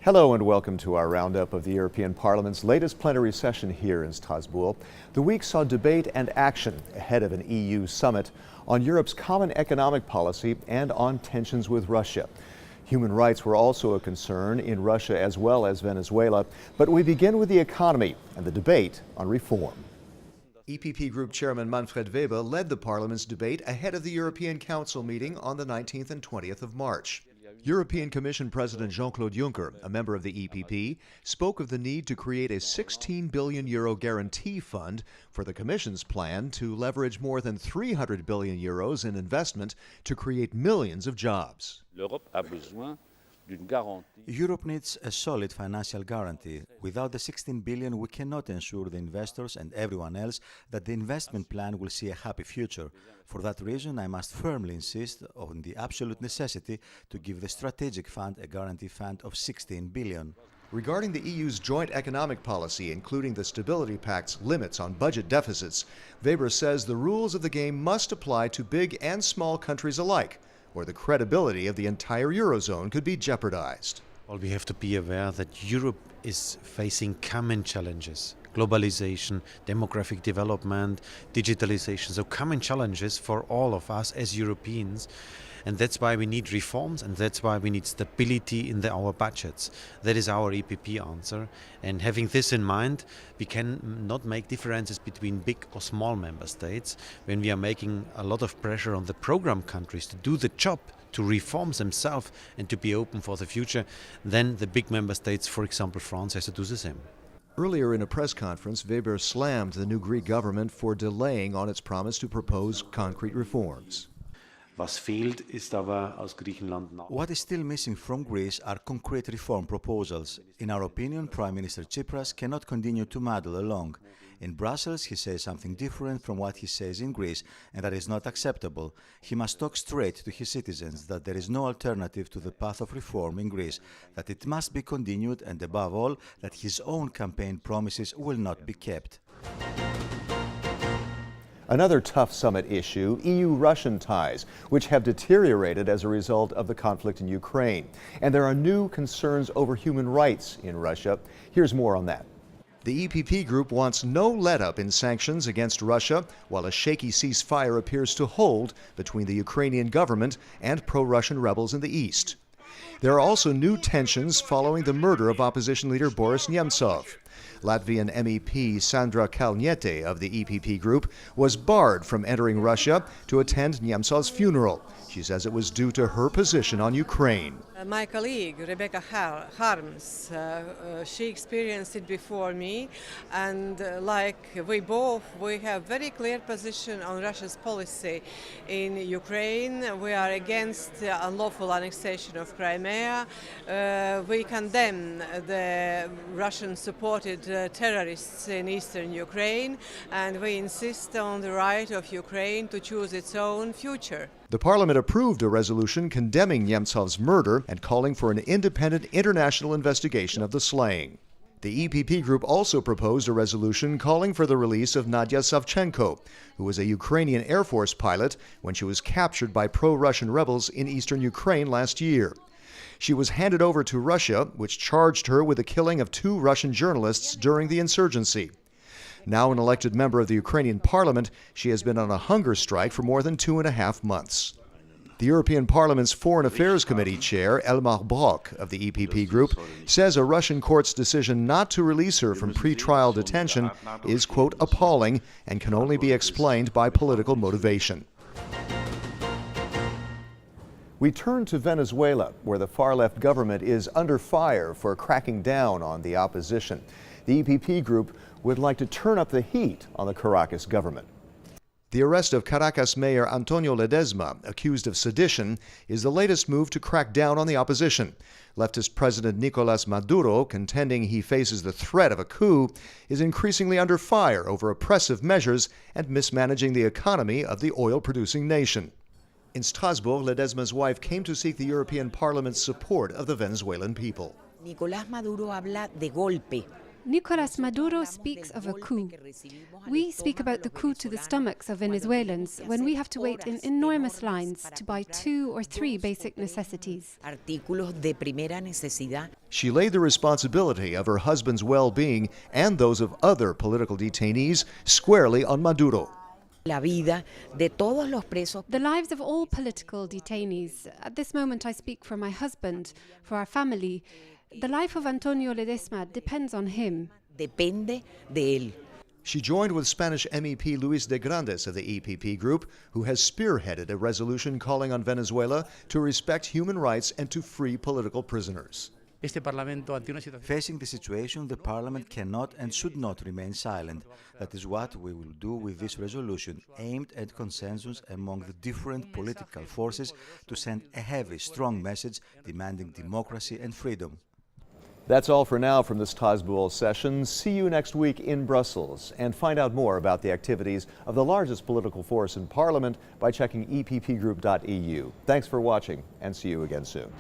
Hello and welcome to our roundup of the European Parliament's latest plenary session here in Strasbourg. The week saw debate and action ahead of an EU summit on Europe's common economic policy and on tensions with Russia. Human rights were also a concern in Russia as well as Venezuela, but we begin with the economy and the debate on reform. EPP Group Chairman Manfred Weber led the Parliament's debate ahead of the European Council meeting on the 19th and 20th of March. European Commission President Jean-Claude Juncker, a member of the EPP, spoke of the need to create a €16 billion guarantee fund for the Commission's plan to leverage more than €300 billion in investment to create millions of jobs. Europe needs a solid financial guarantee. Without the 16 billion, we cannot ensure the investors and everyone else that the investment plan will see a happy future. For that reason, I must firmly insist on the absolute necessity to give the strategic fund a guarantee fund of 16 billion. Regarding the EU's joint economic policy, including the Stability Pact's limits on budget deficits, Weber says the rules of the game must apply to big and small countries alike, or the credibility of the entire Eurozone could be jeopardized. Well, we have to be aware that Europe is facing common challenges. Globalization, demographic development, digitalization, so common challenges for all of us as Europeans. And that's why we need reforms, and that's why we need stability in our budgets. That is our EPP answer. And having this in mind, we can not make differences between big or small member states. When we are making a lot of pressure on the program countries to do the job, to reform themselves and to be open for the future, then the big member states, for example France, has to do the same. Earlier in a press conference, Weber slammed the new Greek government for delaying on its promise to propose concrete reforms. What is still missing from Greece are concrete reform proposals. In our opinion, Prime Minister Tsipras cannot continue to muddle along. In Brussels, he says something different from what he says in Greece, and that is not acceptable. He must talk straight to his citizens that there is no alternative to the path of reform in Greece, that it must be continued, and above all, that his own campaign promises will not be kept. Another tough summit issue, EU-Russian ties, which have deteriorated as a result of the conflict in Ukraine. And there are new concerns over human rights in Russia. Here's more on that. The EPP Group wants no let-up in sanctions against Russia, while a shaky ceasefire appears to hold between the Ukrainian government and pro-Russian rebels in the east. There are also new tensions following the murder of opposition leader Boris Nemtsov. Latvian MEP Sandra Kalniete of the EPP Group was barred from entering Russia to attend Nemtsov's funeral. She says it was due to her position on Ukraine. My colleague, Rebecca Harms, she experienced it before me, and like we both, we have very clear position on Russia's policy in Ukraine. We are against the unlawful annexation of Crimea. We condemn the Russian-supported terrorists in eastern Ukraine, and we insist on the right of Ukraine to choose its own future. The Parliament approved a resolution condemning Nemtsov's murder and calling for an independent international investigation of the slaying. The EPP Group also proposed a resolution calling for the release of Nadia Savchenko, who was a Ukrainian Air Force pilot when she was captured by pro-Russian rebels in eastern Ukraine last year. She was handed over to Russia, which charged her with the killing of 2 Russian journalists during the insurgency. Now an elected member of the Ukrainian Parliament, she has been on a hunger strike for more than 2.5 months. The European Parliament's Foreign Affairs Committee Chair, Elmar Brok of the EPP Group, says a Russian court's decision not to release her from pre-trial detention is, quote, appalling and can only be explained by political motivation. We turn to Venezuela, where the far-left government is under fire for cracking down on the opposition. The EPP Group would like to turn up the heat on the Caracas government. The arrest of Caracas Mayor Antonio Ledesma, accused of sedition, is the latest move to crack down on the opposition. Leftist President Nicolas Maduro, contending he faces the threat of a coup, is increasingly under fire over oppressive measures and mismanaging the economy of the oil-producing nation. In Strasbourg, Ledesma's wife came to seek the European Parliament's support of the Venezuelan people. Nicolás Maduro habla de golpe. Nicolas Maduro speaks of a coup. We speak about the coup to the stomachs of Venezuelans when we have to wait in enormous lines to buy 2 or 3 basic necessities. She laid the responsibility of her husband's well-being and those of other political detainees squarely on Maduro. The lives of all political detainees. At this moment I speak for my husband, for our family. The life of Antonio Ledesma depends on him. She joined with Spanish MEP Luis de Grandes of the EPP Group, who has spearheaded a resolution calling on Venezuela to respect human rights and to free political prisoners. Facing the situation, the Parliament cannot and should not remain silent. That is what we will do with this resolution, aimed at consensus among the different political forces to send a heavy, strong message demanding democracy and freedom. That's all for now from this Strasbourg session. See you next week in Brussels, and find out more about the activities of the largest political force in Parliament by checking eppgroup.eu. Thanks for watching, and see you again soon.